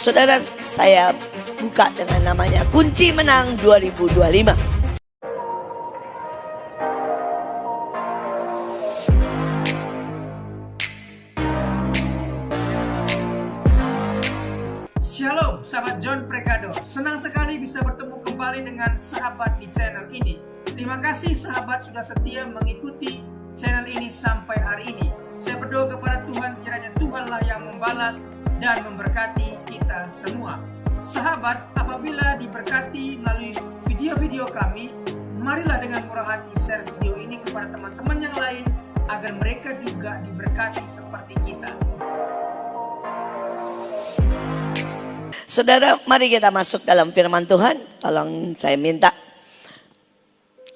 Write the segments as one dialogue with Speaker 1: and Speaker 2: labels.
Speaker 1: Saudara, saya buka dengan namanya Kunci Menang 2025.
Speaker 2: Shalom sahabat John Pregado, senang sekali bisa bertemu kembali dengan sahabat di channel ini. Terima kasih sahabat sudah setia mengikuti channel ini sampai hari ini. Saya berdoa kepada Tuhan, kiranya Tuhanlah yang membalas dan memberkati kita semua. Sahabat, apabila diberkati melalui video-video kami, marilah dengan murah hati share video ini kepada teman-teman yang lain agar mereka juga diberkati seperti kita.
Speaker 1: Saudara, mari kita masuk dalam firman Tuhan. Tolong saya minta.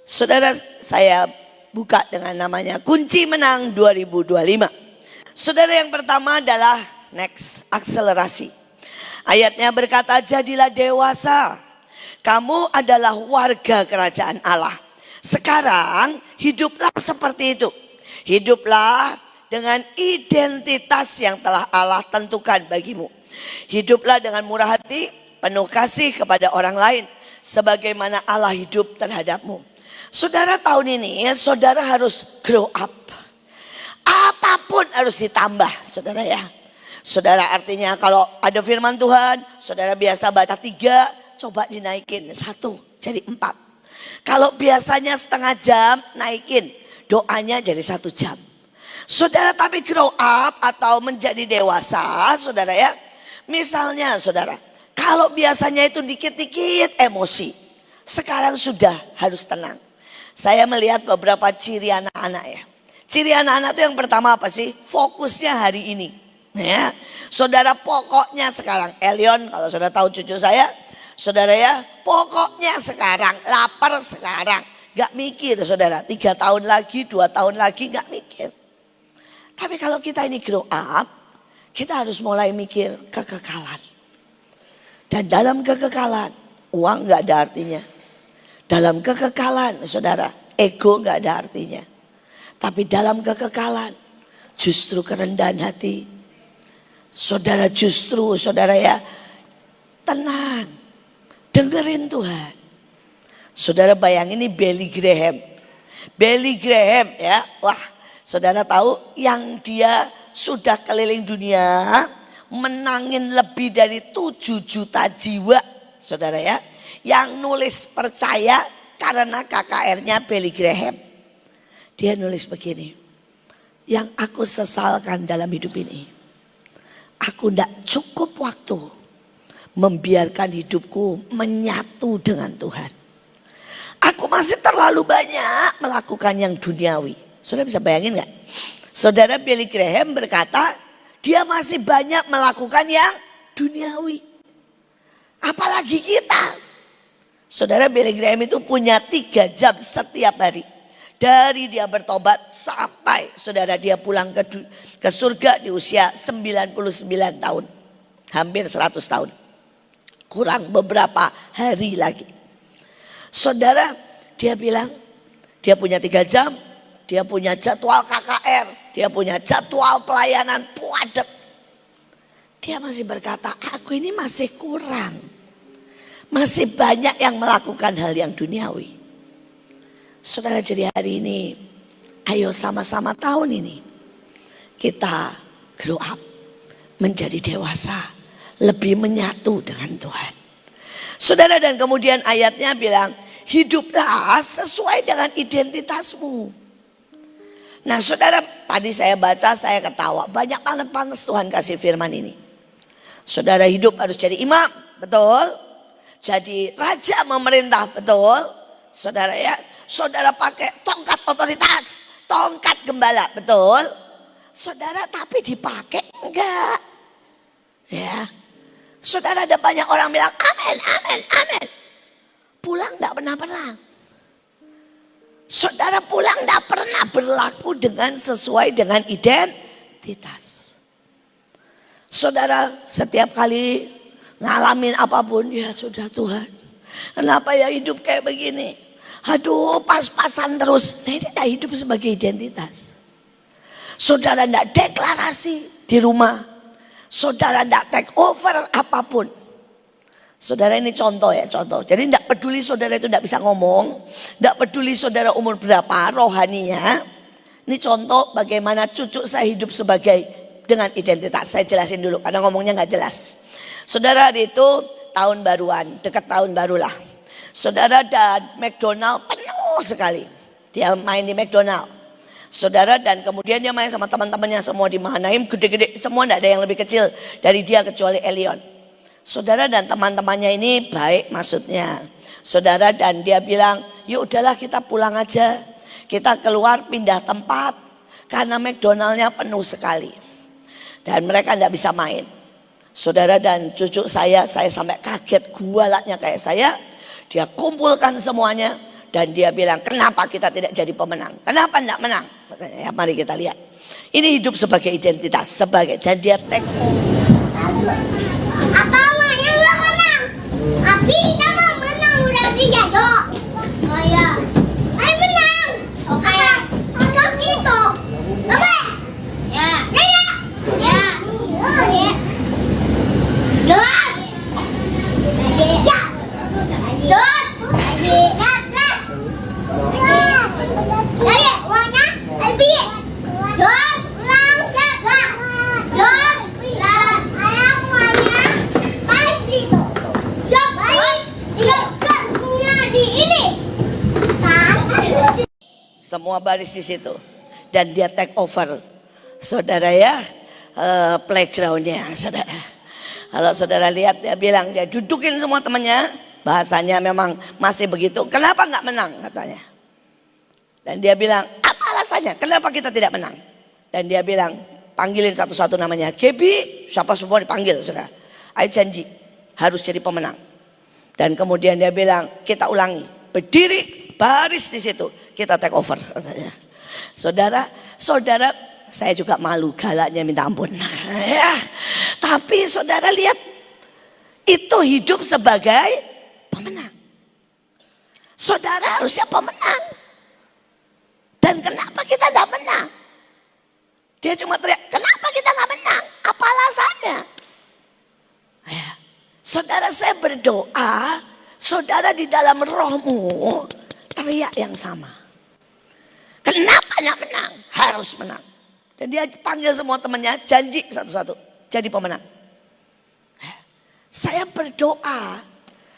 Speaker 1: Saudara, saya buka dengan namanya Kunci Menang 2025. Saudara, yang pertama adalah next, akselerasi. Ayatnya berkata, jadilah dewasa. Kamu adalah warga kerajaan Allah. Sekarang hiduplah seperti itu. Hiduplah dengan identitas yang telah Allah tentukan bagimu. Hiduplah dengan murah hati, penuh kasih kepada orang lain, sebagaimana Allah hidup terhadapmu. Saudara, tahun ini saudara harus grow up. Apapun harus ditambah, saudara ya. Saudara, artinya kalau ada firman Tuhan, saudara biasa baca 3, coba dinaikin 1 jadi 4. Kalau biasanya setengah jam, naikin doanya jadi 1 jam. Saudara, tapi grow up atau menjadi dewasa, saudara ya. Misalnya saudara, kalau biasanya itu dikit-dikit emosi, sekarang sudah harus tenang. Saya melihat beberapa ciri anak-anak ya. Ciri anak-anak itu yang pertama apa sih? Fokusnya hari ini. Ya, saudara, pokoknya sekarang. Elion, kalau saudara tahu cucu saya, saudara ya, pokoknya sekarang, lapar sekarang. Gak mikir saudara, 3 tahun lagi, 2 tahun lagi gak mikir. Tapi kalau kita ini grow up, kita harus mulai mikir kekekalan. Dan dalam kekekalan, uang gak ada artinya. Dalam kekekalan, saudara, ego gak ada artinya. Tapi dalam kekekalan, justru kerendahan hati. Saudara, justru saudara ya, tenang, dengerin Tuhan. Saudara, bayangin ini Billy Graham. Billy Graham ya, wah, saudara tahu yang dia sudah keliling dunia, menangin lebih dari 7 juta jiwa, saudara ya. Yang nulis percaya karena KKR-nya Billy Graham. Dia nulis begini, yang aku sesalkan dalam hidup ini, aku tidak cukup waktu membiarkan hidupku menyatu dengan Tuhan. Aku masih terlalu banyak melakukan yang duniawi. Saudara bisa bayangin gak? Saudara, Billy Graham berkata, dia masih banyak melakukan yang duniawi. Apalagi kita. Saudara, Billy Graham itu punya 3 jam setiap hari. Dari dia bertobat sampai saudara dia pulang ke surga di usia 99 tahun. Hampir 100 tahun. Kurang beberapa hari lagi. Saudara, dia bilang, dia punya 3 jam. Dia punya jadwal KKR, dia punya jadwal pelayanan padat. Dia masih berkata, aku ini masih kurang. Masih banyak yang melakukan hal yang duniawi. Saudara, jadi hari ini, ayo sama-sama tahun ini, kita grow up, menjadi dewasa, lebih menyatu dengan Tuhan. Saudara, dan kemudian ayatnya bilang, hiduplah sesuai dengan identitasmu. Nah saudara, tadi saya baca, saya ketawa. Banyak banget panas Tuhan kasih firman ini. Saudara, hidup harus jadi imam, betul. Jadi raja memerintah, betul. Saudara ya, saudara pakai tongkat otoritas, tongkat gembala, betul. Saudara, tapi dipakai enggak. Ya, saudara, ada banyak orang bilang amin, amin, amin. Pulang enggak pernah perang. Saudara, pulang tidak pernah berlaku dengan sesuai dengan identitas. Saudara, setiap kali ngalamin apapun, ya sudah Tuhan, kenapa ya hidup kayak begini? Aduh, pas-pasan terus. Nah, ini tidak hidup sebagai identitas. Saudara tidak deklarasi di rumah. Saudara tidak take over apapun. Saudara ini contoh ya, contoh. Jadi tidak peduli saudara itu tidak bisa ngomong, tidak peduli saudara umur berapa rohaninya. Ini contoh bagaimana cucu saya hidup sebagai dengan identitas. Saya jelasin dulu karena ngomongnya nggak jelas. Saudara hari itu tahun baruan, dekat tahun barulah. Saudara dan McDonald penuh sekali. Dia main di McDonald. Saudara dan kemudian dia main sama teman-temannya semua di Mahanaim, gede-gede, semua tidak ada yang lebih kecil dari dia kecuali Elion. Saudara dan teman-temannya ini baik maksudnya. Saudara dan dia bilang, yuk udahlah kita pulang aja. Kita keluar pindah tempat. Karena McDonaldnya penuh sekali. Dan mereka tidak bisa main. Saudara dan cucu saya sampai kaget gualatnya kayak saya. Dia kumpulkan semuanya. Dan dia bilang, kenapa kita tidak jadi pemenang? Kenapa tidak menang? Ya, mari kita lihat. Ini hidup sebagai identitas. Dan dia take over.
Speaker 3: Apa maunya lo menang? Tapi kita mau menang udah dijado. Oh ya, ayo menang. Oke. Apa gitu? Oke. Ya. Ya. Ya. Ya. Jos. Ya. Jos. Ya. Jos. Ayo, warna. Abi. Jos. Ulang jaga. Jos. Las. Ayam warna. Gitu. Di ini.
Speaker 1: Semua baris di situ. Dan dia take over. Saudara ya, playgroundnya saudara. Kalau saudara lihat dia bilang, dia dudukin semua temannya. Bahasanya memang masih begitu. Kenapa nggak menang katanya. Dan dia bilang, apa alasannya? Kenapa kita tidak menang? Dan dia bilang, panggilin satu-satu namanya. Gaby, siapa semua dipanggil saudara. Ayo janji, harus jadi pemenang. Dan kemudian dia bilang, kita ulangi. Berdiri, baris di situ. Kita take over katanya. Saudara, saya juga malu galaknya minta ampun. Ya, tapi saudara lihat, itu hidup sebagai pemenang. Saudara harusnya pemenang. Dan kenapa kita tidak menang? Dia cuma teriak, kenapa kita nggak menang? Apa alasannya? Ya. Saudara saya berdoa, saudara di dalam rohmu teriak yang sama. Kenapa nggak menang? Harus menang. Dan dia panggil semua temannya, janji satu-satu jadi pemenang. Saya berdoa,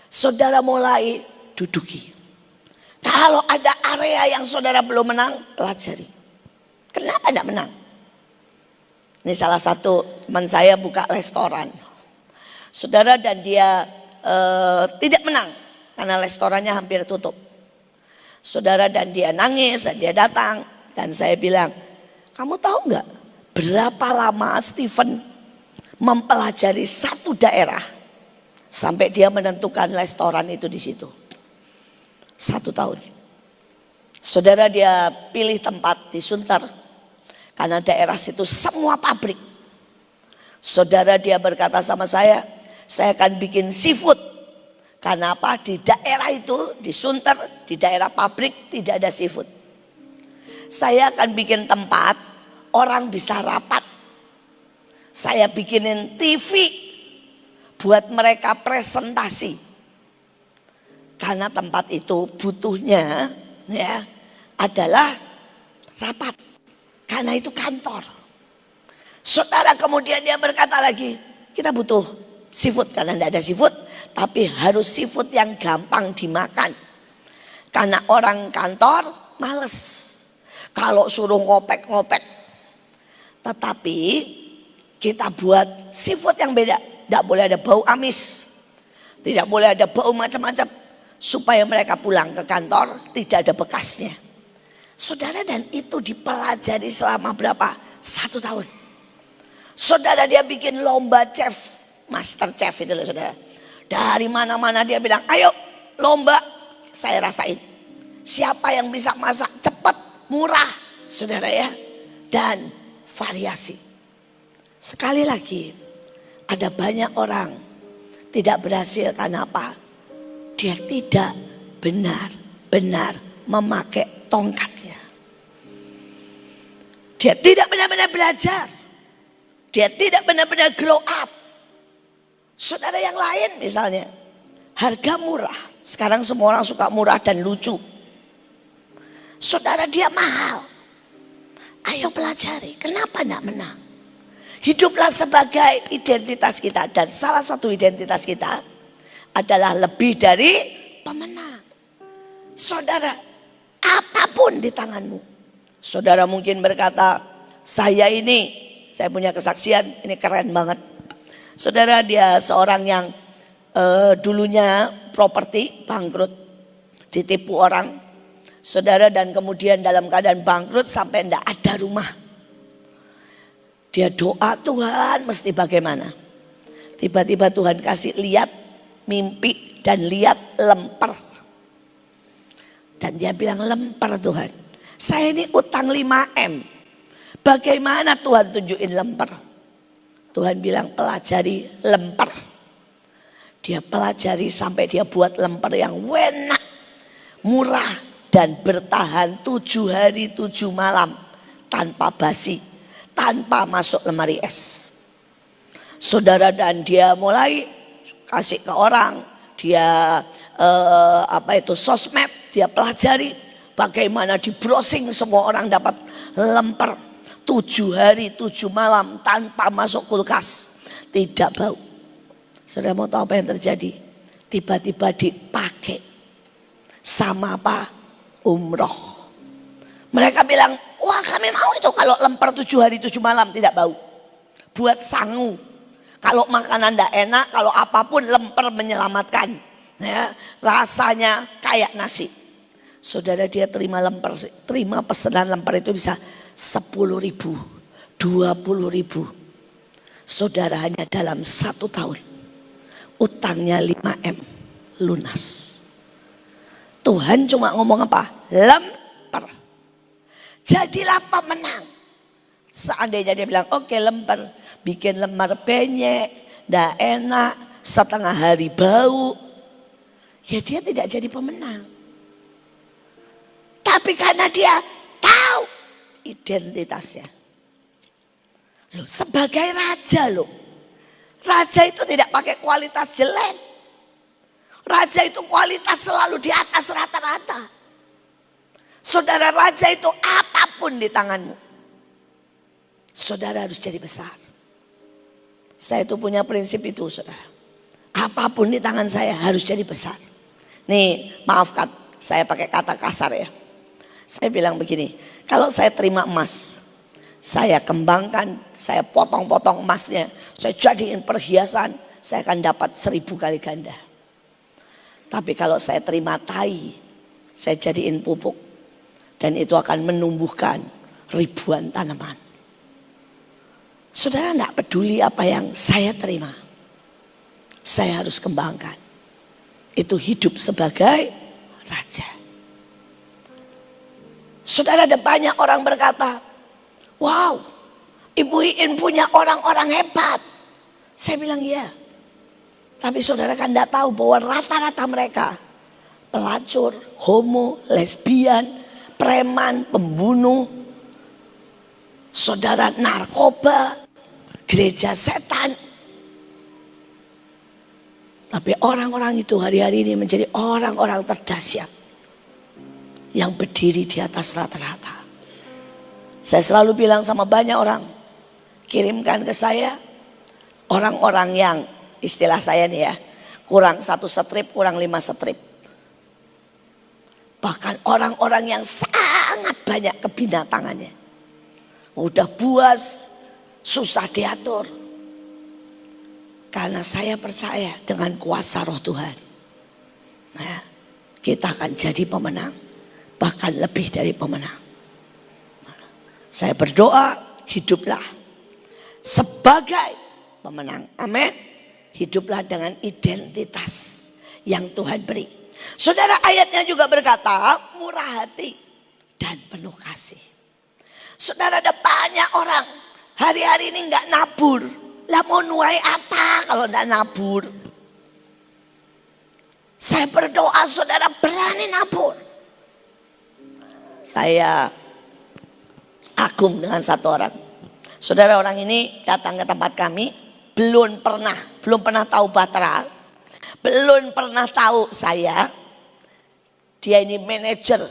Speaker 1: saudara mulai duduki. Kalau ada area yang saudara belum menang, pelajari. Kenapa tidak menang? Ini salah satu teman saya buka restoran. Saudara dan dia tidak menang karena restorannya hampir tutup. Saudara dan dia nangis dan dia datang. Dan saya bilang, kamu tahu nggak berapa lama Stephen mempelajari satu daerah sampai dia menentukan restoran itu di situ? 1 tahun. Saudara dia pilih tempat di Sunter karena daerah situ semua pabrik. Saudara dia berkata sama saya akan bikin seafood. Karena apa? Di daerah itu, di Sunter, di daerah pabrik tidak ada seafood. Saya akan bikin tempat orang bisa rapat. Saya bikinin TV buat mereka presentasi. Karena tempat itu butuhnya ya adalah rapat. Karena itu kantor. Saudara kemudian dia berkata lagi, kita butuh seafood karena tidak ada seafood, tapi harus seafood yang gampang dimakan. Karena orang kantor males kalau suruh ngopek-ngopek. Tetapi kita buat seafood yang beda. Tidak boleh ada bau amis. Tidak boleh ada bau macam-macam. Supaya mereka pulang ke kantor tidak ada bekasnya. Saudara dan itu dipelajari selama berapa? 1 tahun. Saudara dia bikin lomba chef. Master chef itu loh saudara. Dari mana-mana dia bilang, ayo lomba saya rasain. Siapa yang bisa masak cepat, murah. Saudara ya. Dan variasi. Sekali lagi, ada banyak orang tidak berhasil karena apa? Dia tidak benar-benar memakai tongkatnya. Dia tidak benar-benar belajar. Dia tidak benar-benar grow up. Saudara yang lain misalnya, harga murah. Sekarang semua orang suka murah dan lucu. Saudara dia mahal. Ayo pelajari, kenapa tidak menang? Hiduplah sebagai identitas kita. Dan salah satu identitas kita adalah lebih dari pemenang. Saudara, apapun di tanganmu. Saudara mungkin berkata, saya punya kesaksian, ini keren banget. Saudara, dia seorang yang dulunya properti bangkrut, ditipu orang. Saudara, dan kemudian dalam keadaan bangkrut sampai tidak ada rumah. Dia doa, Tuhan mesti bagaimana. Tiba-tiba Tuhan kasih lihat mimpi dan lihat lemper. Dan dia bilang, lemper Tuhan. Saya ini utang 5M. Bagaimana Tuhan tunjukin lemper? Tuhan bilang pelajari lemper. Dia pelajari sampai dia buat lemper yang enak, murah, dan bertahan 7 hari 7 malam tanpa basi, tanpa masuk lemari es. Saudara, dan dia mulai kasih ke orang, dia sosmed, dia pelajari bagaimana di browsing semua orang dapat lemper 7 hari 7 malam tanpa masuk kulkas, tidak bau. Saudara mau tahu apa yang terjadi? Tiba-tiba dipakai sama apa? Umroh. Mereka bilang, wah kami mau itu kalau lemper 7 hari 7 malam tidak bau. Buat sangu. Kalau makanan tidak enak, kalau apapun lemper menyelamatkan. Ya, rasanya kayak nasi. Saudara, dia terima pesanan lemper itu bisa 10.000, 20.000. Saudara, hanya dalam 1 tahun utangnya 5M lunas. Tuhan cuma ngomong apa? Lemper. Jadilah pemenang. Seandainya dia bilang, oke lemper, bikin lemper penyek, ndak enak, setengah hari bau, ya dia tidak jadi pemenang. Tapi karena dia tahu identitasnya. Loh, sebagai raja loh. Raja itu tidak pakai kualitas jelek. Raja itu kualitas selalu di atas rata-rata. Saudara, raja itu apapun di tanganmu, saudara harus jadi besar. Saya itu punya prinsip itu, saudara. Apapun di tangan saya harus jadi besar. Nih, maafkan saya pakai kata kasar ya. Saya bilang begini, kalau saya terima emas, saya kembangkan, saya potong-potong emasnya, saya jadiin perhiasan, saya akan dapat 1000 kali ganda. Tapi kalau saya terima tai, saya jadiin pupuk, dan itu akan menumbuhkan ribuan tanaman. Saudara tidak peduli apa yang saya terima, saya harus kembangkan. Itu hidup sebagai raja. Saudara, ada banyak orang berkata, wow, Ibu Iin punya orang-orang hebat. Saya bilang iya. Tapi saudara kan tidak tahu bahwa rata-rata mereka pelacur, homo, lesbian, preman, pembunuh, saudara narkoba, gereja setan. Tapi orang-orang itu hari-hari ini menjadi orang-orang terdahsyat yang berdiri di atas rata-rata. Saya selalu bilang sama banyak orang, kirimkan ke saya orang-orang yang istilah saya nih ya, kurang 1 strip, kurang 5 strip. Bahkan orang-orang yang sangat banyak kebinatangannya. Udah buas, susah diatur. Karena saya percaya dengan kuasa Roh Tuhan. Nah, kita akan jadi pemenang. Bahkan lebih dari pemenang. Saya berdoa, hiduplah sebagai pemenang. Amin. Hiduplah dengan identitas yang Tuhan beri. Saudara, ayatnya juga berkata, murah hati dan penuh kasih. Saudara, ada banyak orang hari-hari ini nggak nabur. Lah mau nuai apa kalau nggak nabur? Saya berdoa saudara berani nabur. Saya kagum dengan satu orang. Saudara, orang ini datang ke tempat kami, belum pernah tahu Batra, belum pernah tahu saya. Dia ini manajer,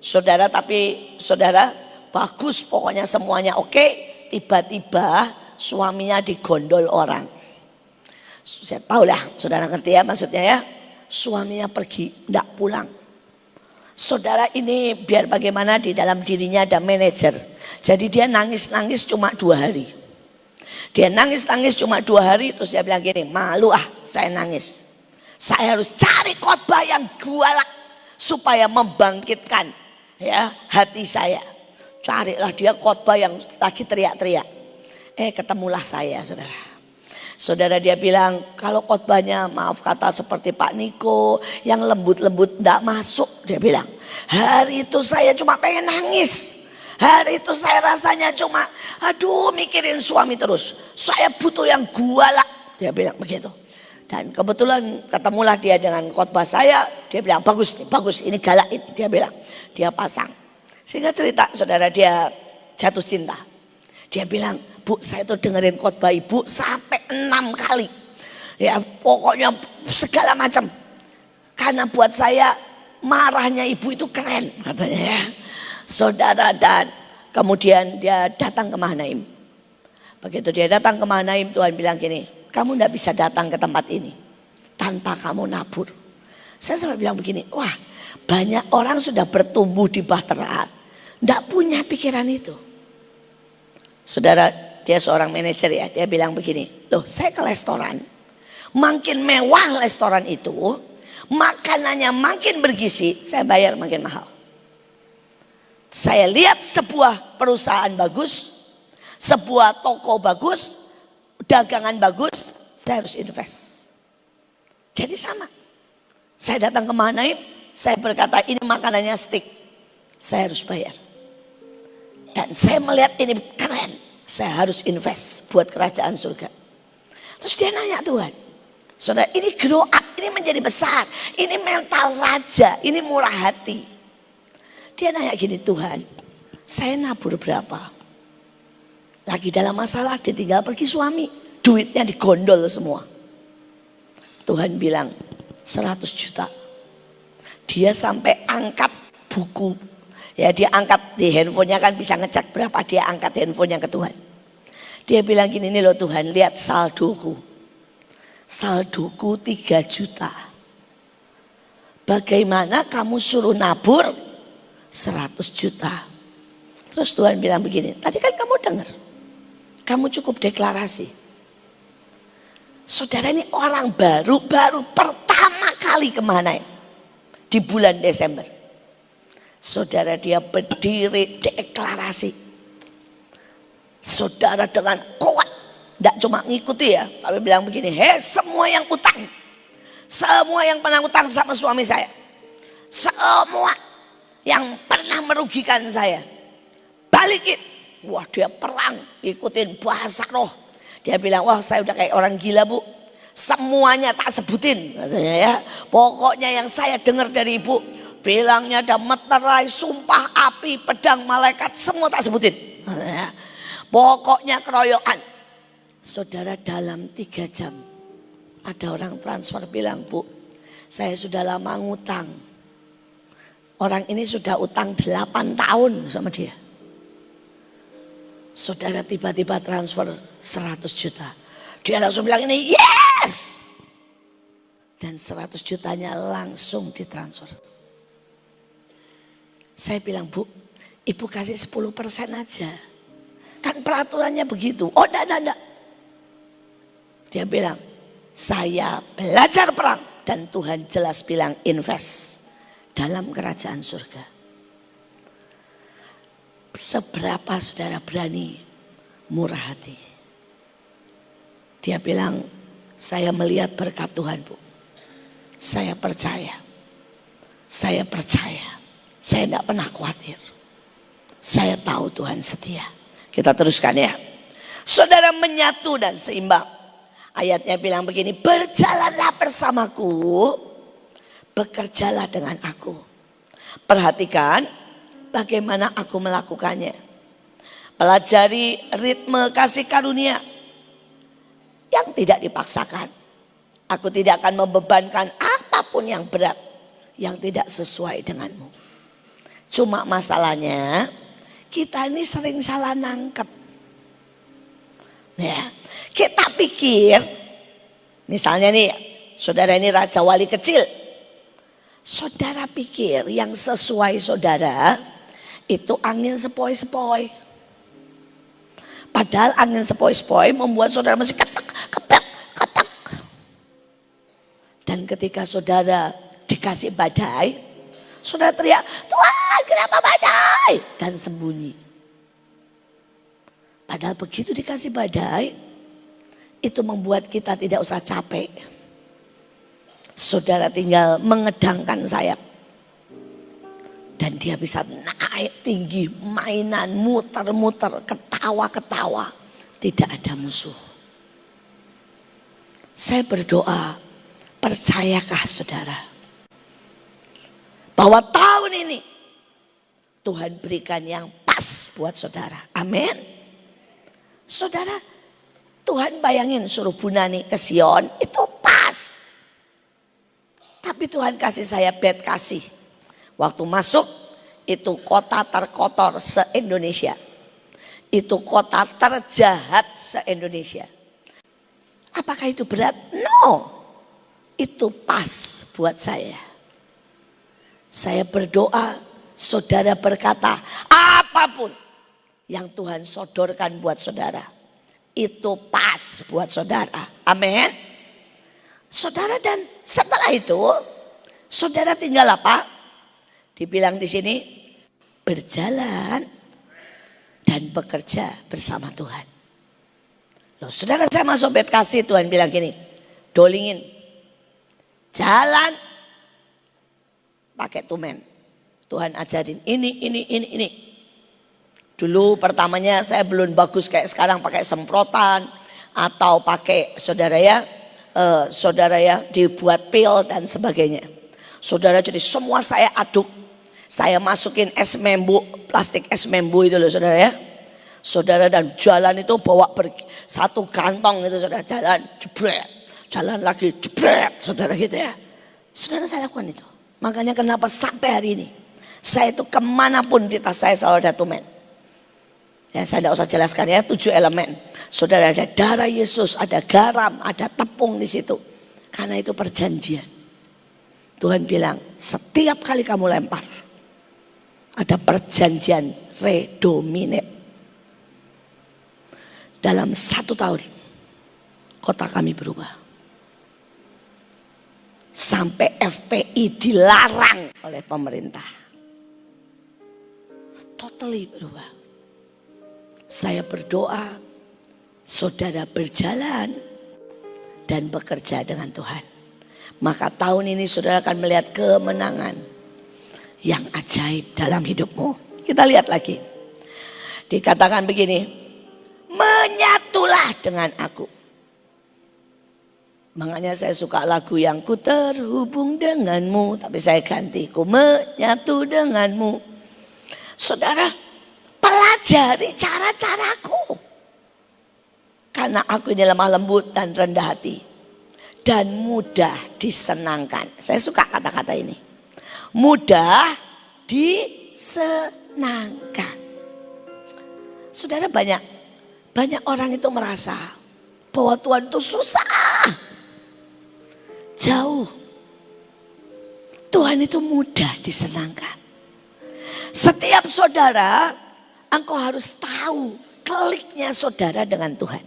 Speaker 1: saudara, tapi saudara bagus, pokoknya semuanya oke. Tiba-tiba suaminya digondol orang. Saya tahu lah, saudara ngerti ya maksudnya ya. Suaminya pergi, tidak pulang. Saudara, ini biar bagaimana di dalam dirinya ada manajer. Jadi dia nangis-nangis cuma 2 hari. Dia nangis-nangis cuma 2 hari, terus dia bilang gini, malu saya nangis. Saya harus cari khotbah yang galak supaya membangkitkan ya hati saya. Carilah dia khotbah yang lagi teriak-teriak. Ketemulah saya, saudara. Saudara, dia bilang kalau khotbahnya maaf kata seperti Pak Niko yang lembut-lembut tidak masuk. Dia bilang hari itu saya cuma pengen nangis. Hari itu saya rasanya cuma mikirin suami terus. Saya butuh yang galak. Dia bilang begitu. Dan kebetulan ketemulah dia dengan khotbah saya. Dia bilang bagus ini galak ini. Dia bilang dia pasang. Sehingga cerita saudara, dia jatuh cinta. Dia bilang, Bu, saya tuh dengerin khotbah ibu sampai 6 kali. Ya pokoknya segala macam. Karena buat saya marahnya ibu itu keren katanya ya. Saudara, dan kemudian dia datang ke Mahanaim. Begitu dia datang ke Mahanaim, Tuhan bilang gini, kamu tidak bisa datang ke tempat ini tanpa kamu nabur. Saya selalu bilang begini, wah banyak orang sudah bertumbuh di Bahtera, tidak punya pikiran itu. Saudara, dia seorang manajer ya, dia bilang begini, loh saya ke restoran, makin mewah restoran itu, makanannya makin bergizi, saya bayar makin mahal. Saya lihat sebuah perusahaan bagus, sebuah toko bagus, dagangan bagus, saya harus invest. Jadi sama. Saya datang ke Mahanaim, saya berkata ini makanannya steak, saya harus bayar. Dan saya melihat ini keren, saya harus invest buat kerajaan surga. Terus dia nanya Tuhan, saudara, ini grow up, ini menjadi besar, ini mental raja, ini murah hati. Dia nanya gini, Tuhan, saya nabur berapa? Lagi dalam masalah, ditinggal pergi suami, duitnya digondol semua. Tuhan bilang 100 juta. Dia sampai angkat buku. Ya dia angkat di handphonenya, kan bisa ngecek berapa, dia angkat handphonenya ke Tuhan. Dia bilang gini, nih loh Tuhan, lihat saldoku. Saldoku 3 juta. Bagaimana kamu suruh nabur 100 juta. Terus Tuhan bilang begini, tadi kan kamu dengar. Kamu cukup deklarasi. Saudara, ini orang baru pertama kali ke Mahanaim di bulan Desember. Saudara, dia berdiri deklarasi. Saudara, dengan kuat, tidak cuma ngikuti ya, tapi bilang begini, semua yang utang, semua yang pernah utang sama suami saya, semua yang pernah merugikan saya, balikin. Wah, dia perang, ikutin bahasa roh. Dia bilang, wah saya udah kayak orang gila Bu, semuanya tak sebutin katanya ya. Pokoknya yang saya dengar dari ibu, bilangnya ada meterai, sumpah api, pedang malaikat, semua tak sebutin. Pokoknya keroyokan. Saudara, dalam 3 jam ada orang transfer bilang, Bu, saya sudah lama ngutang. Orang ini sudah utang 8 tahun sama dia. Saudara, tiba-tiba transfer 100 juta. Dia langsung bilang ini, yes! Dan 100 jutanya langsung ditransfer. Saya bilang, Bu, ibu kasih 10% aja. Kan peraturannya begitu. Oh enggak. Dia bilang, saya belajar perang. Dan Tuhan jelas bilang invest dalam kerajaan surga. Seberapa saudara berani murah hati. Dia bilang, saya melihat berkat Tuhan Bu. Saya percaya. Saya tidak pernah khawatir. Saya tahu Tuhan setia. Kita teruskan ya. Saudara, menyatu dan seimbang. Ayatnya bilang begini, berjalanlah bersamaku, bekerjalah dengan aku. Perhatikan bagaimana aku melakukannya. Pelajari ritme kasih karunia yang tidak dipaksakan. Aku tidak akan membebankan apapun yang berat yang tidak sesuai denganmu. Cuma masalahnya kita ini sering salah nangkep. Ya, kita pikir, misalnya nih, saudara ini raja wali kecil. Saudara pikir yang sesuai saudara itu angin sepoi-sepoi. Padahal angin sepoi-sepoi membuat saudara masih ketak. Dan ketika saudara dikasih badai, saudara teriak, Tuhan kenapa badai? Dan sembunyi. Padahal begitu dikasih badai, itu membuat kita tidak usah capek. Saudara tinggal mengedangkan sayap. Dan dia bisa naik tinggi, mainan, muter-muter, ketawa-ketawa. Tidak ada musuh. Saya berdoa, percayakah saudara? Bahwa tahun ini Tuhan berikan yang pas buat saudara. Amin. Saudara, Tuhan bayangin suruh Bu Nani ke Sion, itu pas. Tapi Tuhan kasih saya bed kasih. Waktu masuk itu kota terkotor se-Indonesia. Itu kota terjahat se-Indonesia. Apakah itu berat? No. Itu pas buat saya. Saya berdoa, saudara berkata, apapun yang Tuhan sodorkan buat saudara, itu pas buat saudara. Amin. Saudara, dan setelah itu saudara tinggal apa? Dibilang di sini berjalan dan bekerja bersama Tuhan. Loh, saudara, saya masuk bed kasih, Tuhan bilang gini, dolingin, jalan pakai tumen. Tuhan ajarin ini. Dulu pertamanya saya belum bagus kayak sekarang pakai semprotan atau pakai saudara ya dibuat pil dan sebagainya. Saudara, jadi semua saya aduk. Saya masukin es membu, plastik es membu itu loh saudara ya. Saudara, dan jalan itu bawa satu kantong itu saudara, jalan jebret. Jalan lagi jebret saudara gitu ya. Saudara, saya lakukan itu. Makanya kenapa sampai hari ini saya itu kemanapun di tas saya selalu ada tumen. Ya, saya tidak usah jelaskan ya, 7 elemen. Saudara, ada darah Yesus, ada garam, ada tepung di situ. Karena itu perjanjian. Tuhan bilang, setiap kali kamu lempar, ada perjanjian redominate. Dalam 1 tahun, kota kami berubah. Sampai FPI dilarang oleh pemerintah. Totally berubah. Saya berdoa, saudara berjalan dan bekerja dengan Tuhan. Maka tahun ini saudara akan melihat kemenangan yang ajaib dalam hidupmu. Kita lihat lagi. Dikatakan begini, menyatulah dengan aku. Makanya saya suka lagu yang ku terhubung denganmu. Tapi saya ganti, ku menyatu denganmu. Saudara, pelajari cara-caraku. Karena aku ini lemah lembut dan rendah hati. Dan mudah disenangkan. Saya suka kata-kata ini. Mudah disenangkan. Saudara, banyak orang itu merasa bahwa Tuhan itu susah. Jauh. Tuhan itu mudah disenangkan. Setiap saudara, engkau harus tahu kliknya saudara dengan Tuhan.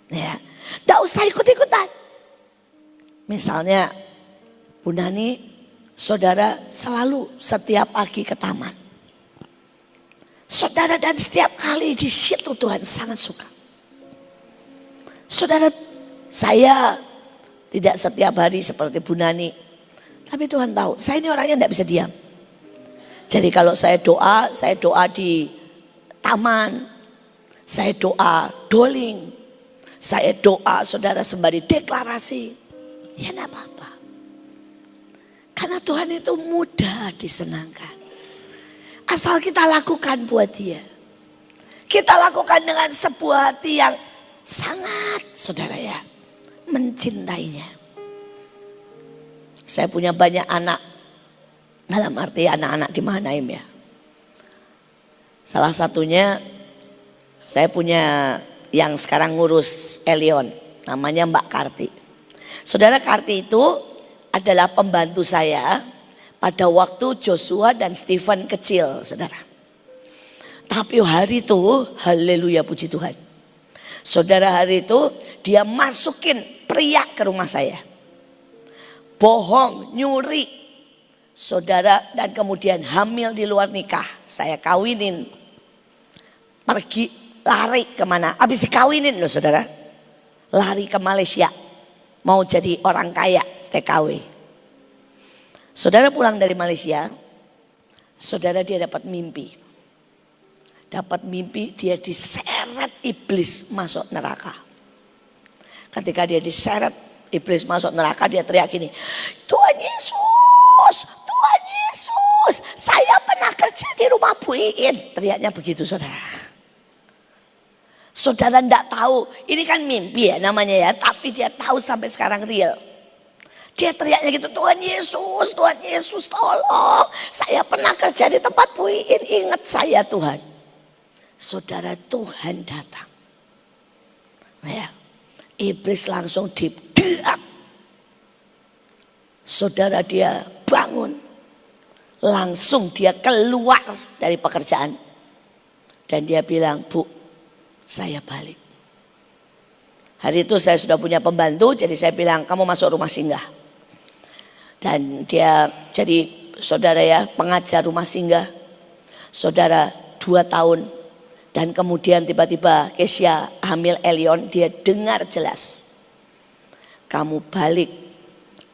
Speaker 1: Ya, tidak usah ikut-ikutan. Misalnya, Bu Nani, saudara selalu setiap pagi ke taman. Saudara, dan setiap kali di situ Tuhan sangat suka. Saudara, saya tidak setiap hari seperti Bu Nani. Tapi Tuhan tahu, saya ini orangnya tidak bisa diam. Jadi kalau saya doa di taman. Saya doa doling. Saya doa saudara sembari deklarasi. Ya enggak apa-apa. Karena Tuhan itu mudah disenangkan. Asal kita lakukan buat dia. Kita lakukan dengan sebuah hati yang sangat, saudara ya, mencintainya. Saya punya banyak anak, dalam arti anak-anak di Mahanaim ya. Salah satunya saya punya yang sekarang ngurus Elion, namanya Mbak Karti. Saudara, Karti itu adalah pembantu saya pada waktu Joshua dan Stephen kecil, saudara. Tapi hari itu, haleluya, puji Tuhan. Saudara, hari itu dia masukin pria ke rumah saya. Bohong, nyuri. Saudara, dan kemudian hamil di luar nikah. Saya kawinin. Pergi, lari kemana? Habis dikawinin loh saudara. Lari ke Malaysia. Mau jadi orang kaya, TKW. Saudara pulang dari Malaysia. Saudara, dia dapat mimpi. Dapat mimpi dia diseret iblis masuk neraka. Ketika dia diseret iblis masuk neraka, dia teriak gini, Tuhan Yesus, Tuhan Yesus, saya pernah kerja di rumah Bu Iin. Teriaknya begitu saudara. Saudara enggak tahu, ini kan mimpi ya namanya ya, tapi dia tahu sampai sekarang real. Dia teriaknya gitu, Tuhan Yesus tolong. Saya pernah kerja di tempat Bu Iin, ingat saya Tuhan. Saudara, Tuhan datang. Ya, iblis langsung didiam. Saudara, dia bangun. Langsung dia keluar dari pekerjaan. Dan dia bilang, Bu, saya balik. Hari itu saya sudah punya pembantu, jadi saya bilang kamu masuk rumah singgah. Dan dia jadi saudara ya pengajar rumah singgah. Saudara 2 tahun. Dan kemudian tiba-tiba Kesia hamil Elion, dia dengar jelas. Kamu balik,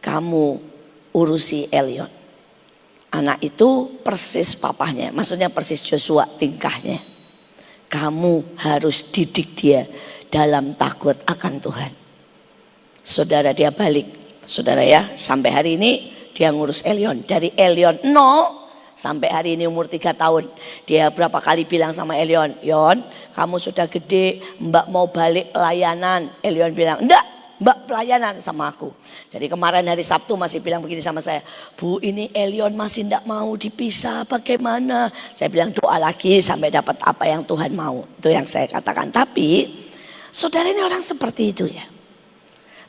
Speaker 1: kamu urusi Elion. Anak itu persis papahnya, maksudnya persis Joshua tingkahnya. Kamu harus didik dia dalam takut akan Tuhan. Saudara, dia balik. Saudara ya, sampai hari ini dia ngurus Elion. Dari Elion 0 sampai hari ini umur 3 tahun. Dia berapa kali bilang sama Elion, Yon, kamu sudah gede, Mbak mau balik pelayanan. Elion bilang, enggak, Mbak pelayanan sama aku. Jadi kemarin hari Sabtu masih bilang begini sama saya, Bu, ini Elion masih enggak mau dipisah, bagaimana? Saya bilang doa lagi sampai dapat apa yang Tuhan mau. Itu yang saya katakan. Tapi saudara, ini orang seperti itu ya.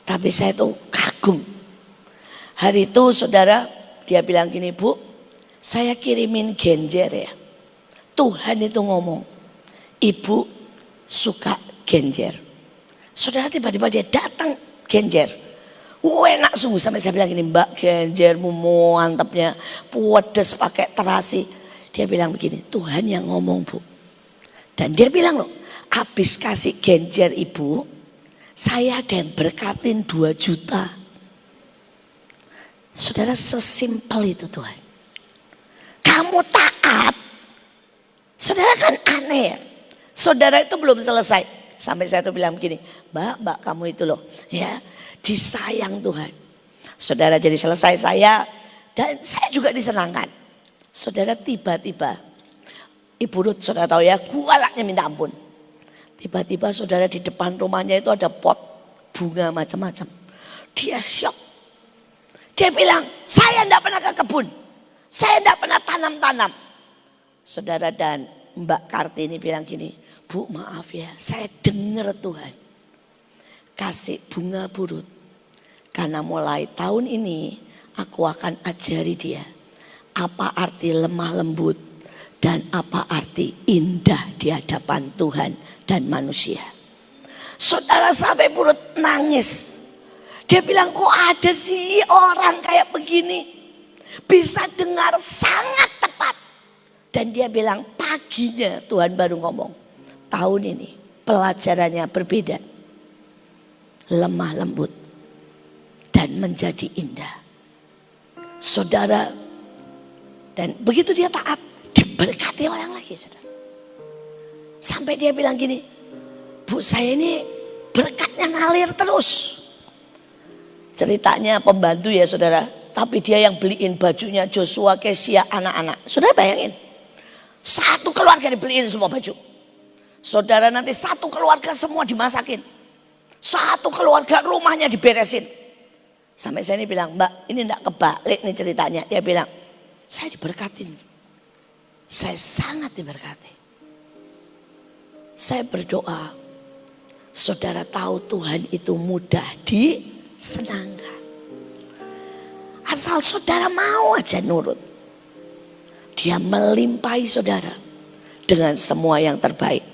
Speaker 1: Tapi saya tuh kagum. Hari itu saudara, dia bilang gini, Bu, saya kirimin genjer ya. Tuhan itu ngomong, Ibu suka genjer. Saudara, tiba-tiba dia datang genjer. Enak sungguh, sampai saya bilang gini, Mbak, genjermu mantapnya, pedes pakai terasi. Dia bilang begini, Tuhan yang ngomong, Bu. Dan dia bilang loh, habis kasih genjer Ibu, saya ada yang berkatin 2 juta. Saudara, sesimpel itu Tuhan. Kamu taat. Saudara, kan aneh ya. Saudara, itu belum selesai. Sampai saya tuh bilang begini, Mbak kamu itu loh ya, disayang Tuhan. Saudara, jadi selesai saya dan saya juga disenangkan. Saudara, tiba-tiba Ibu Ruth, saudara tahu ya, galaknya minta ampun. Tiba-tiba saudara, di depan rumahnya itu ada pot bunga macam-macam. Dia syok. Dia bilang, saya enggak pernah ke kebun. Saya enggak pernah tanam-tanam. Saudara, dan Mbak Kartini bilang gini, Bu, maaf ya, saya dengar Tuhan kasih bunga burut. Karena mulai tahun ini aku akan ajari dia apa arti lemah lembut dan apa arti indah di hadapan Tuhan dan manusia. Saudara, sampai burut nangis. Dia bilang, kok ada sih orang kayak begini, bisa dengar sangat tepat. Dan dia bilang, paginya Tuhan baru ngomong, tahun ini pelajarannya berbeda. Lemah lembut dan menjadi indah. Saudara, dan begitu dia taat, diberkati orang lagi, saudara. Sampai dia bilang gini, Bu, saya ini berkatnya ngalir terus. Ceritanya pembantu ya saudara, tapi dia yang beliin bajunya Joshua, Kesia, anak-anak. Saudara bayangin, satu keluarga dibeliin semua baju. Saudara nanti satu keluarga semua dimasakin. Satu keluarga rumahnya diberesin. Sampai saya ini bilang, Mbak ini enggak kebalik nih ceritanya. Dia bilang, saya diberkatin. Saya sangat diberkati. Saya berdoa, saudara tahu Tuhan itu mudah disenangkan. Asal saudara mau aja nurut. Dia melimpahi saudara dengan semua yang terbaik.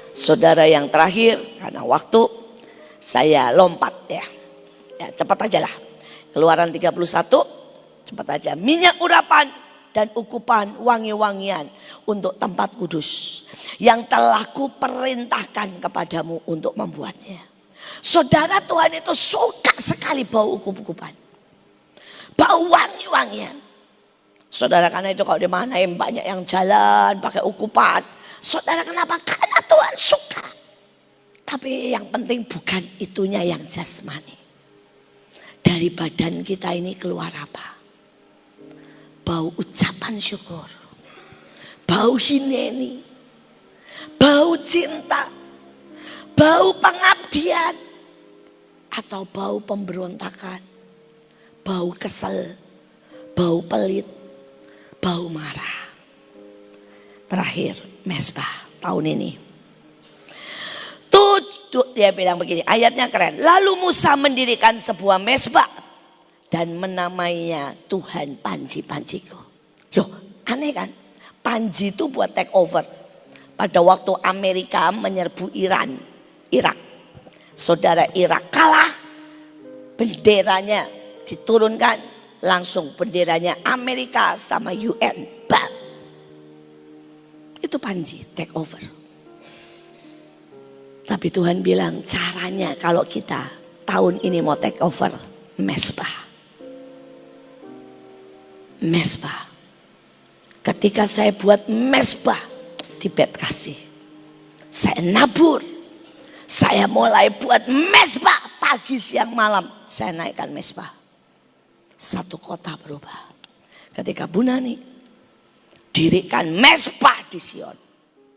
Speaker 1: Saudara yang terakhir, karena waktu saya lompat ya. Ya cepat aja lah. Keluaran 31, cepat aja. Minyak urapan dan ukupan wangi-wangian untuk tempat kudus. Yang telah kuperintahkan kepadamu untuk membuatnya. Saudara, Tuhan itu suka sekali bau ukup-ukupan. Bau wangi-wangian. Saudara, karena itu kalau di Mahanaim banyak yang jalan pakai ukupan. Saudara, kenapa? Karena Tuhan suka. Tapi yang penting bukan itunya yang jasmani. Dari badan kita ini keluar apa? Bau ucapan syukur. Bau hineni. Bau cinta. Bau pengabdian. Atau bau pemberontakan. Bau kesel. Bau pelit. Bau marah. Terakhir, mesbah tahun ini. Dia bilang begini, ayatnya keren. Lalu Musa mendirikan sebuah mesbah dan menamainya Tuhan panji-panjiku. Loh, aneh kan? Panji itu buat take over. Pada waktu Amerika menyerbu Irak. Saudara, Irak kalah, benderanya diturunkan, langsung benderanya Amerika sama UN. Bam. Itu panji, take over. Tapi Tuhan bilang caranya kalau kita tahun ini mau take over, mesbah. Mesbah. Ketika saya buat mesbah di Bet Kasih, saya nabur. Saya mulai buat mesbah pagi, siang, malam. Saya naikkan mesbah. Satu kota berubah. Ketika Bu Nani dirikan mesbah di Sion,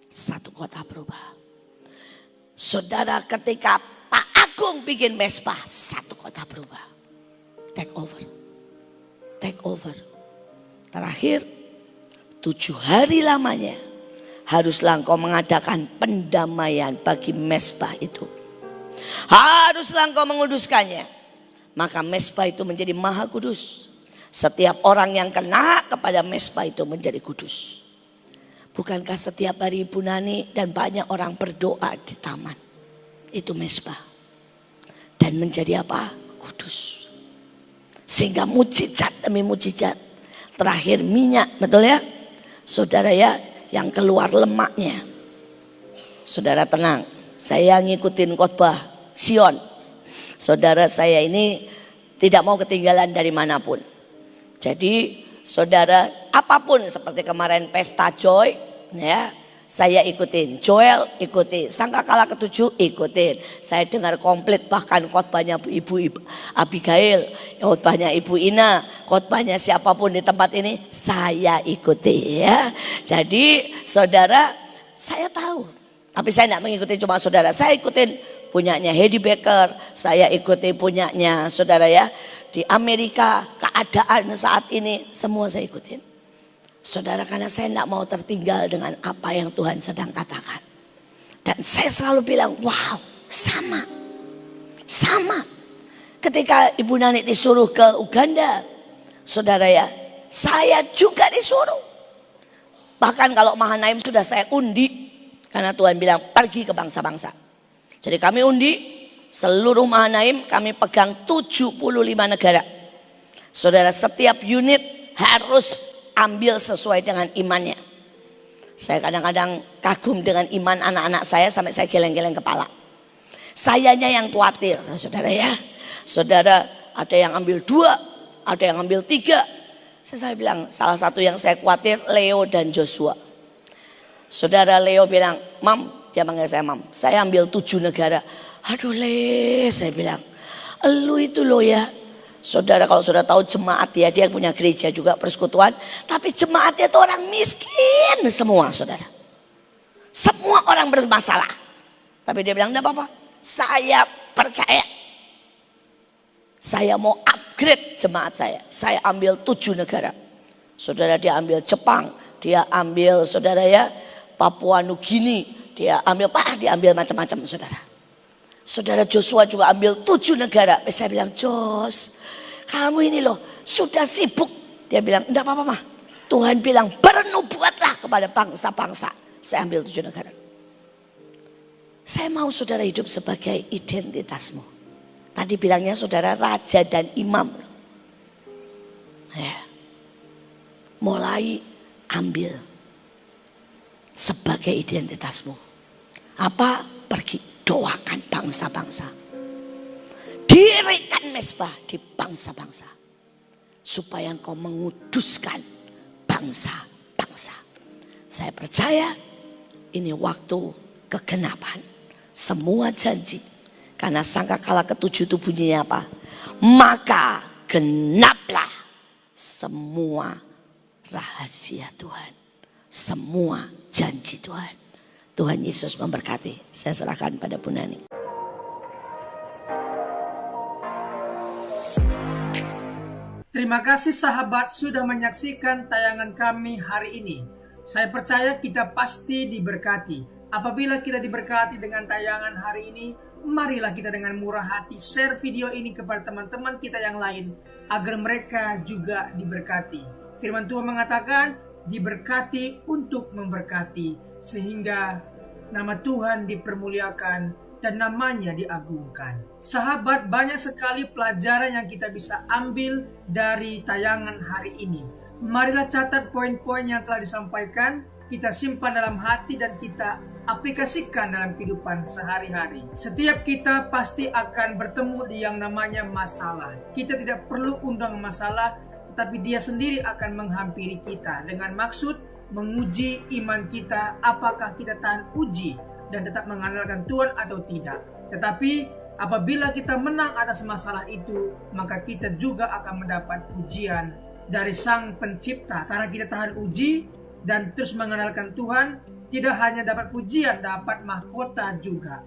Speaker 1: satu kota berubah. Saudara, ketika Pak Agung bikin mesbah, satu kota berubah. Take over. Take over. Terakhir, 7 hari lamanya haruslah engkau mengadakan pendamaian bagi mesbah itu. Haruslah engkau menguduskannya. Maka mesbah itu menjadi maha kudus. Setiap orang yang kena kepada mesbah itu menjadi kudus. Bukankah setiap hari Ibu Nani dan banyak orang berdoa di taman? Itu mesbah. Dan menjadi apa? Kudus. Sehingga mujizat demi mujizat. Terakhir minyak, betul ya? Saudara ya, yang keluar lemaknya. Saudara tenang, saya ngikutin khotbah Sion. Saudara, saya ini tidak mau ketinggalan dari manapun. Jadi saudara, apapun seperti kemarin pesta Joy, ya, saya ikutin. Joel ikuti, Sangkakala ke-7 ikutin. Saya dengar komplit, bahkan khotbahnya Ibu Abigail, khotbahnya Ibu Ina, khotbahnya siapapun di tempat ini saya ikuti ya. Jadi saudara, saya tahu. Tapi saya tidak mengikuti cuma saudara, saya ikutin punyanya Hedy Baker, saya ikuti punyanya saudara ya. Di Amerika keadaan saat ini semua saya ikutin. Saudara, karena saya tidak mau tertinggal dengan apa yang Tuhan sedang katakan. Dan saya selalu bilang, wow, sama. Sama. Ketika Ibu Nani disuruh ke Uganda, saudara ya, saya juga disuruh. Bahkan kalau Mahanaim sudah saya undi. Karena Tuhan bilang pergi ke bangsa-bangsa. Jadi kami undi seluruh Mahanaim, kami pegang 75 negara. Saudara, setiap unit harus ambil sesuai dengan imannya. Saya kadang-kadang kagum dengan iman anak-anak saya sampai saya geleng-geleng kepala. Sayanya yang khawatir, saudara ya. Saudara, ada yang ambil 2, ada yang ambil 3. Saya bilang salah satu yang saya khawatir Leo dan Joshua. Saudara, Leo bilang, Mam, dia panggil saya Mam, saya ambil 7 negara. Aduh Le, saya bilang, elu itu loh ya. Saudara, kalau sudah tahu jemaat ya, dia punya gereja juga persekutuan. Tapi jemaatnya itu orang miskin semua saudara. Semua orang bermasalah. Tapi dia bilang, enggak apa-apa. Saya percaya. Saya mau upgrade jemaat saya. Saya ambil 7 negara. Saudara, dia ambil Jepang. Dia ambil, saudara ya, Papua Nugini. Dia ambil macam-macam, saudara. Saudara Joshua juga ambil 7 negara. Saya bilang, Jos, kamu ini loh sudah sibuk. Dia bilang, enggak apa-apa mah. Tuhan bilang, bernubuatlah kepada bangsa-bangsa. Saya ambil 7 negara. Saya mau saudara hidup sebagai identitasmu. Tadi bilangnya saudara raja dan imam. Ya. Mulai ambil sebagai identitasmu. Apa? Pergi doakan bangsa-bangsa. Dirikan mezbah di bangsa-bangsa. Supaya engkau menguduskan bangsa-bangsa. Saya percaya ini waktu kegenapan. Semua janji. Karena sangkakala ke-7 itu bunyinya apa? Maka genaplah semua rahasia Tuhan. Semua janji Tuhan. Tuhan Yesus memberkati. Saya serahkan pada Bu Nani.
Speaker 2: Terima kasih sahabat sudah menyaksikan tayangan kami hari ini. Saya percaya kita pasti diberkati. Apabila kita diberkati dengan tayangan hari ini, marilah kita dengan murah hati share video ini kepada teman-teman kita yang lain agar mereka juga diberkati. Firman Tuhan mengatakan diberkati untuk memberkati sehingga nama Tuhan dipermuliakan dan namanya diagungkan. Sahabat, banyak sekali pelajaran yang kita bisa ambil dari tayangan hari ini. Marilah catat poin-poin yang telah disampaikan, kita simpan dalam hati dan kita aplikasikan dalam kehidupan sehari-hari. Setiap kita pasti akan bertemu di yang namanya masalah. Kita tidak perlu undang masalah, tetapi dia sendiri akan menghampiri kita dengan maksud menguji iman kita, apakah kita tahan uji dan tetap mengandalkan Tuhan atau tidak. Tetapi apabila kita menang atas masalah itu, maka kita juga akan mendapat pujian dari Sang Pencipta. Karena kita tahan uji dan terus mengandalkan Tuhan, tidak hanya dapat pujian, dapat mahkota juga.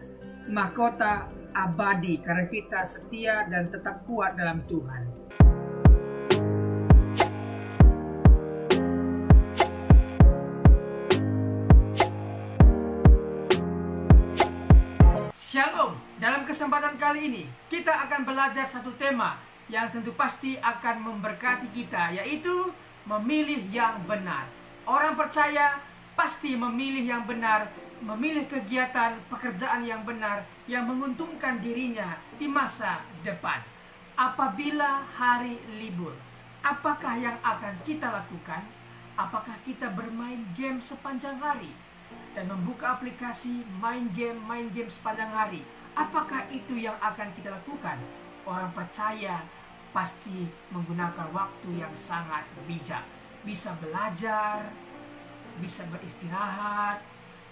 Speaker 2: Mahkota abadi karena kita setia dan tetap kuat dalam Tuhan. Shalom, dalam kesempatan kali ini kita akan belajar satu tema yang tentu pasti akan memberkati kita, yaitu memilih yang benar. Orang percaya pasti memilih yang benar, memilih kegiatan pekerjaan yang benar yang menguntungkan dirinya di masa depan. Apabila hari libur, apakah yang akan kita lakukan? Apakah kita bermain game sepanjang hari dan membuka aplikasi main game sepanjang hari? Apakah itu yang akan kita lakukan? Orang percaya pasti menggunakan waktu yang sangat bijak. Bisa belajar, bisa beristirahat,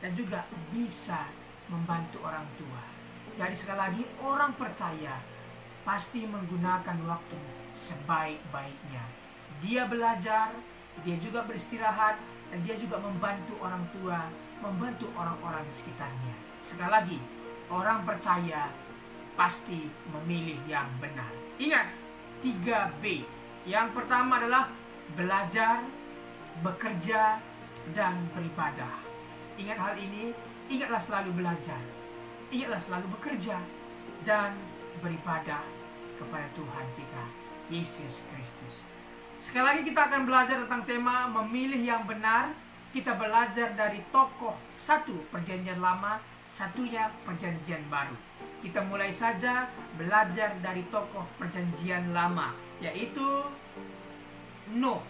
Speaker 2: dan juga bisa membantu orang tua. Jadi sekali lagi, orang percaya pasti menggunakan waktu sebaik-baiknya. Dia belajar, dia juga beristirahat, dan dia juga membantu orang tua, membantu orang-orang di sekitarnya. Sekali lagi, orang percaya pasti memilih yang benar. Ingat, 3B. Yang pertama adalah belajar, bekerja, dan beribadah. Ingat hal ini, ingatlah selalu belajar, ingatlah selalu bekerja, dan beribadah kepada Tuhan kita, Yesus Kristus. Sekali lagi kita akan belajar tentang tema memilih yang benar. Kita belajar dari tokoh satu Perjanjian Lama, satunya Perjanjian Baru. Kita mulai saja belajar dari tokoh Perjanjian Lama, yaitu Nuh.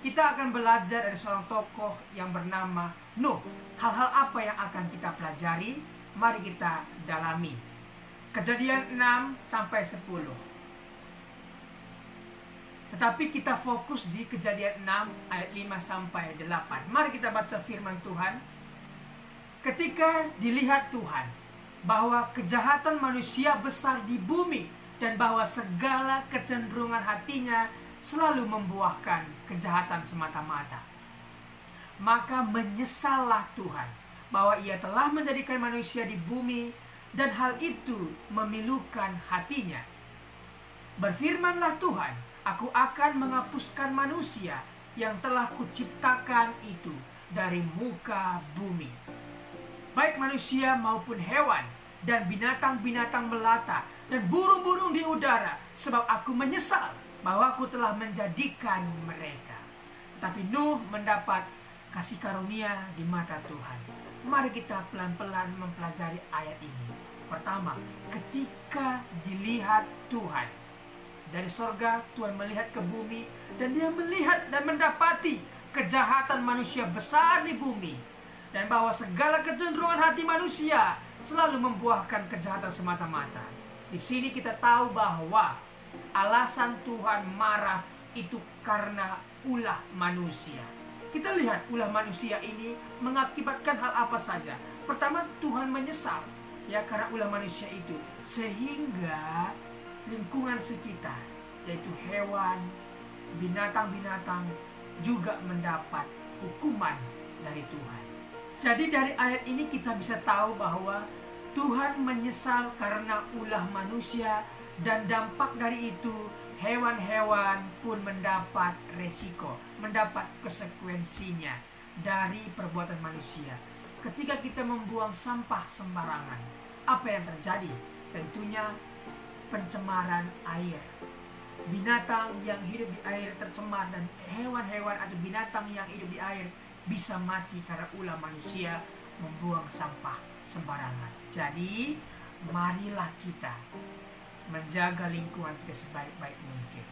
Speaker 2: Kita akan belajar dari seorang tokoh yang bernama Nuh. Hal-hal apa yang akan kita pelajari? Mari kita dalami. Kejadian 6 sampai 10. Tetapi kita fokus di Kejadian 6 ayat 5 sampai 8. Mari kita baca firman Tuhan. Ketika dilihat Tuhan bahwa kejahatan manusia besar di bumi dan bahwa segala kecenderungan hatinya selalu membuahkan kejahatan semata-mata, maka menyesallah Tuhan bahwa Ia telah menjadikan manusia di bumi dan hal itu memilukan hatinya. Berfirmanlah Tuhan, aku akan menghapuskan manusia yang telah kuciptakan itu dari muka bumi, baik manusia maupun hewan, dan binatang-binatang melata, dan burung-burung di udara, sebab aku menyesal bahwa aku telah menjadikan mereka. Tetapi Nuh mendapat kasih karunia di mata Tuhan. Mari kita pelan-pelan mempelajari ayat ini. Pertama, ketika dilihat Tuhan dari sorga, Tuhan melihat ke bumi, dan Dia melihat dan mendapati kejahatan manusia besar di bumi, dan bahwa segala kecenderungan hati manusia selalu membuahkan kejahatan semata-mata. Di sini kita tahu bahwa alasan Tuhan marah itu karena ulah manusia. Kita lihat ulah manusia ini mengakibatkan hal apa saja. Pertama, Tuhan menyesal ya karena ulah manusia itu, sehingga lingkungan sekitar, yaitu hewan, binatang-binatang juga mendapat hukuman dari Tuhan. Jadi dari ayat ini kita bisa tahu bahwa Tuhan menyesal karena ulah manusia, dan dampak dari itu hewan-hewan pun mendapat resiko, mendapat konsekuensinya dari perbuatan manusia. Ketika kita membuang sampah sembarangan, apa yang terjadi? Tentunya pencemaran air. Binatang yang hidup di air tercemar, dan hewan-hewan atau binatang yang hidup di air bisa mati karena ulah manusia membuang sampah sembarangan. Jadi marilah kita menjaga lingkungan kita sebaik-baik mungkin.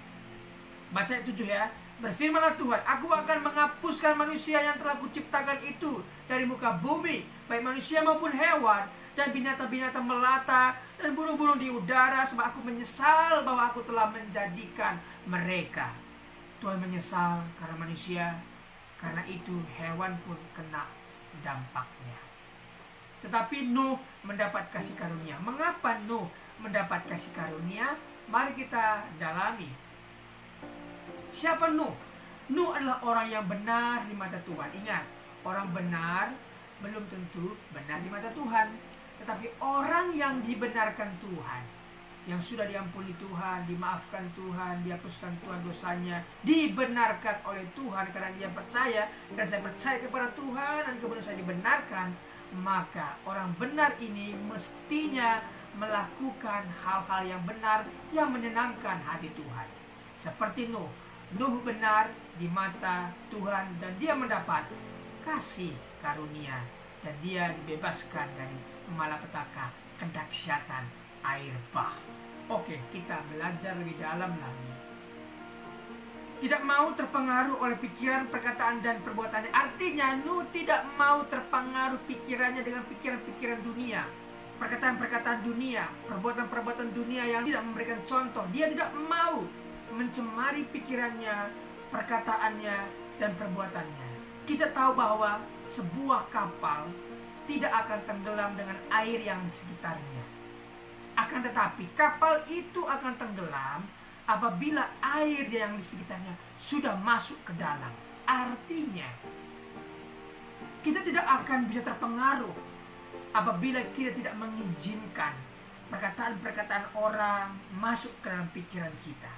Speaker 2: Baca ayat 7 ya. Berfirmanlah Tuhan, aku akan menghapuskan manusia yang telah kuciptakan itu dari muka bumi, baik manusia maupun hewan, dan binatang-binatang melata, dan burung-burung di udara, sebab aku menyesal bahwa aku telah menjadikan mereka. Tuhan menyesal karena manusia, karena itu hewan pun kena dampaknya. Tetapi Nuh mendapat kasih karunia. Mengapa Nuh mendapat kasih karunia? Mari kita dalami. Siapa Nuh? Nuh adalah orang yang benar di mata Tuhan. Ingat, orang benar belum tentu benar di mata Tuhan. Tetapi orang yang dibenarkan Tuhan, yang sudah diampuni Tuhan, dimaafkan Tuhan, dihapuskan Tuhan dosanya, dibenarkan oleh Tuhan karena dia percaya, dan saya percaya kepada Tuhan dan kemudian saya dibenarkan, maka orang benar ini mestinya melakukan hal-hal yang benar yang menyenangkan hati Tuhan. Seperti Nuh. Nuh benar di mata Tuhan dan dia mendapat kasih karunia, dan dia dibebaskan dari malapetaka kedahsyatan air bah. Oke, kita belajar lebih dalam lagi. Tidak mau terpengaruh oleh pikiran, perkataan, dan perbuatannya. Artinya Nuh tidak mau terpengaruh pikirannya dengan pikiran-pikiran dunia, perkataan-perkataan dunia, perbuatan-perbuatan dunia yang tidak memberikan contoh. Dia tidak mau mencemari pikirannya, perkataannya, dan perbuatannya. Kita tahu bahwa sebuah kapal tidak akan tenggelam dengan air yang di sekitarnya. Akan tetapi kapal itu akan tenggelam apabila air yang di sekitarnya sudah masuk ke dalam. Artinya kita tidak akan bisa terpengaruh apabila kita tidak mengizinkan perkataan-perkataan orang masuk ke dalam pikiran kita.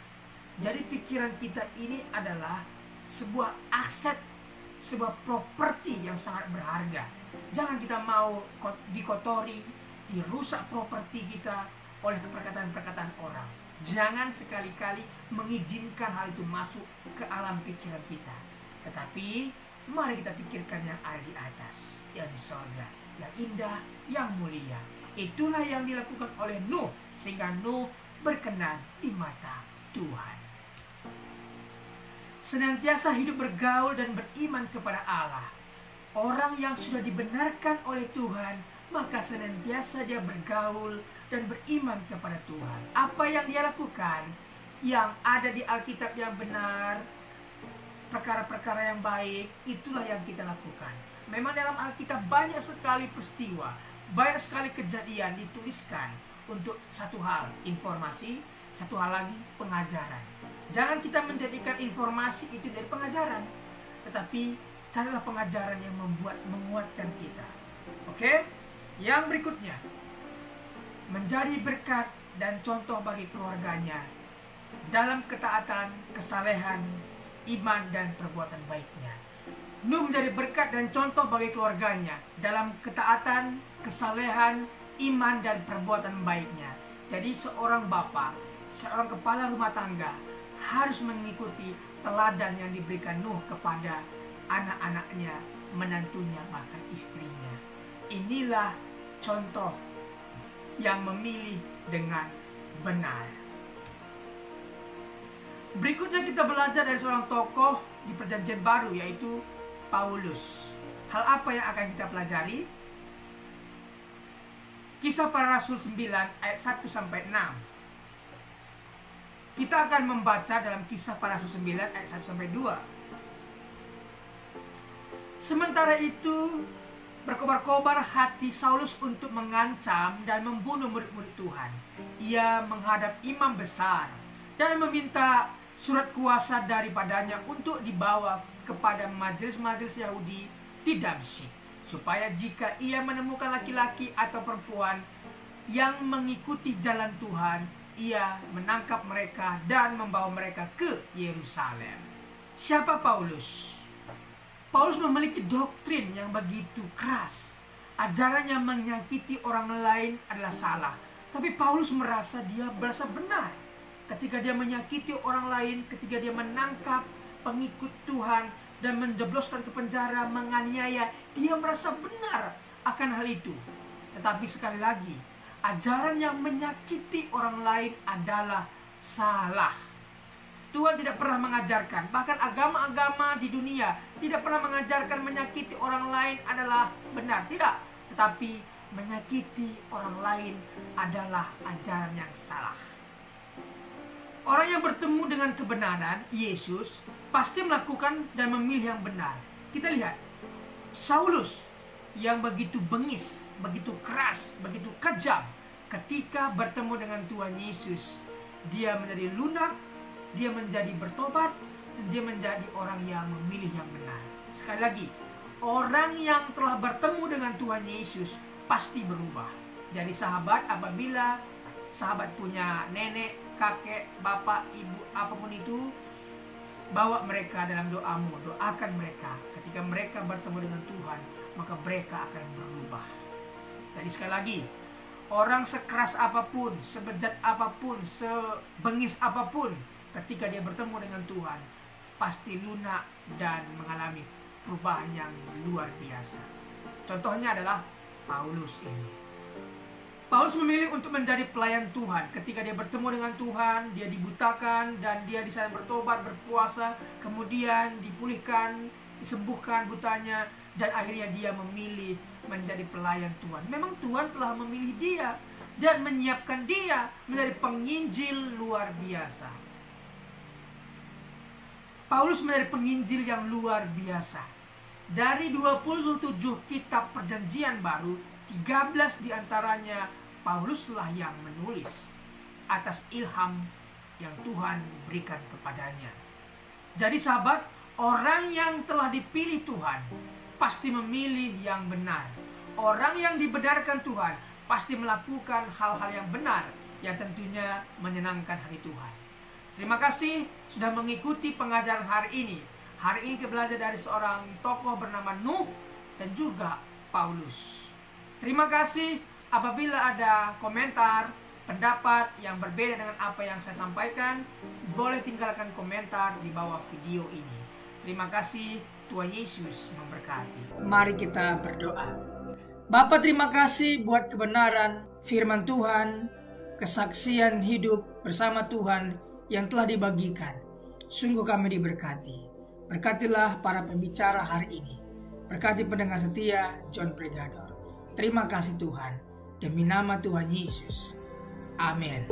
Speaker 2: Jadi pikiran kita ini adalah sebuah aset, sebuah properti yang sangat berharga. Jangan kita mau dikotori, dirusak properti kita oleh perkataan-perkataan orang. Jangan sekali-kali mengizinkan hal itu masuk ke alam pikiran kita. Tetapi mari kita pikirkan yang ada di atas, yang di sorga, yang indah, yang mulia. Itulah yang dilakukan oleh Nuh, sehingga Nuh berkenan di mata Tuhan. Senantiasa hidup bergaul dan beriman kepada Allah. Orang yang sudah dibenarkan oleh Tuhan, maka senantiasa dia bergaul dan beriman kepada Tuhan. Apa yang dia lakukan, yang ada di Alkitab yang benar, perkara-perkara yang baik, itulah yang kita lakukan. Memang dalam Alkitab banyak sekali peristiwa, banyak sekali kejadian dituliskan untuk satu hal, informasi, satu hal lagi, pengajaran. Jangan kita menjadikan informasi itu dari pengajaran, tetapi carilah pengajaran yang menguatkan kita. Oke, yang berikutnya, menjadi berkat dan contoh bagi keluarganya dalam ketaatan, kesalehan, iman, dan perbuatan baiknya. Nuh menjadi berkat dan contoh bagi keluarganya dalam ketaatan, kesalehan, iman, dan perbuatan baiknya. Jadi seorang bapak, seorang kepala rumah tangga harus mengikuti teladan yang diberikan Nuh kepada anak-anaknya, menantunya, bahkan istrinya. Inilah contoh yang memilih dengan benar. Berikutnya kita belajar dari seorang tokoh di Perjanjian Baru, yaitu Paulus. Hal apa yang akan kita pelajari? Kisah Para Rasul 9 ayat 1 sampai 6. Kita akan membaca dalam Kisah Para Rasul 9 ayat 1 sampai 2. Sementara itu, berkobar-kobar hati Saulus untuk mengancam dan membunuh murid-murid Tuhan. Ia menghadap imam besar dan meminta surat kuasa daripadanya untuk dibawa kepada majelis-majelis Yahudi di Damsyik, supaya jika ia menemukan laki-laki atau perempuan yang mengikuti jalan Tuhan, ia menangkap mereka dan membawa mereka ke Yerusalem. Siapa Paulus? Paulus memiliki doktrin yang begitu keras. Ajarannya menyakiti orang lain adalah salah. Tapi Paulus merasa benar. Ketika dia menyakiti orang lain, ketika dia menangkap pengikut Tuhan dan menjebloskan ke penjara, menganiaya, dia merasa benar akan hal itu. Tetapi sekali lagi, ajaran yang menyakiti orang lain adalah salah. Tuhan tidak pernah mengajarkan, bahkan agama-agama di dunia tidak pernah mengajarkan menyakiti orang lain adalah benar. Tidak, tetapi menyakiti orang lain adalah ajaran yang salah. Orang yang bertemu dengan kebenaran, Yesus, pasti melakukan dan memilih yang benar. Kita lihat, Saulus yang begitu bengis, begitu keras, begitu kejam, ketika bertemu dengan Tuhan Yesus, dia menjadi lunak, dia menjadi bertobat, dan dia menjadi orang yang memilih yang benar. Sekali lagi, orang yang telah bertemu dengan Tuhan Yesus pasti berubah. Jadi sahabat, apabila sahabat punya nenek, kakek, bapak, ibu, apapun itu, bawa mereka dalam doamu, doakan mereka. Ketika mereka bertemu dengan Tuhan, maka mereka akan berubah. Jadi sekali lagi, orang sekeras apapun, sebejat apapun, sebengis apapun, ketika dia bertemu dengan Tuhan, pasti lunak dan mengalami perubahan yang luar biasa. Contohnya adalah Paulus ini. Paulus memilih untuk menjadi pelayan Tuhan. Ketika dia bertemu dengan Tuhan, dia dibutakan dan dia di sana bertobat, berpuasa, kemudian dipulihkan, disembuhkan butanya, dan akhirnya dia memilih menjadi pelayan Tuhan. Memang Tuhan telah memilih dia dan menyiapkan dia menjadi penginjil luar biasa. Paulus menjadi penginjil yang luar biasa. Dari 27 kitab Perjanjian Baru, 13 diantaranya Pauluslah yang menulis atas ilham yang Tuhan berikan kepadanya. Jadi sahabat, orang yang telah dipilih Tuhan pasti memilih yang benar. Orang yang dibenarkan Tuhan pasti melakukan hal-hal yang benar, yang tentunya menyenangkan hati Tuhan. Terima kasih sudah mengikuti pengajaran hari ini. Hari ini kita belajar dari seorang tokoh bernama Nuh dan juga Paulus. Terima kasih. Apabila ada komentar, pendapat yang berbeda dengan apa yang saya sampaikan, boleh tinggalkan komentar di bawah video ini. Terima kasih. Tuhan Yesus memberkati. Mari kita berdoa. Bapa, terima kasih buat kebenaran firman Tuhan, kesaksian hidup bersama Tuhan yang telah dibagikan. Sungguh kami diberkati. Berkatilah para pembicara hari ini. Berkati pendengar setia John Pregador. Terima kasih Tuhan. Demi nama Tuhan Yesus. Amin.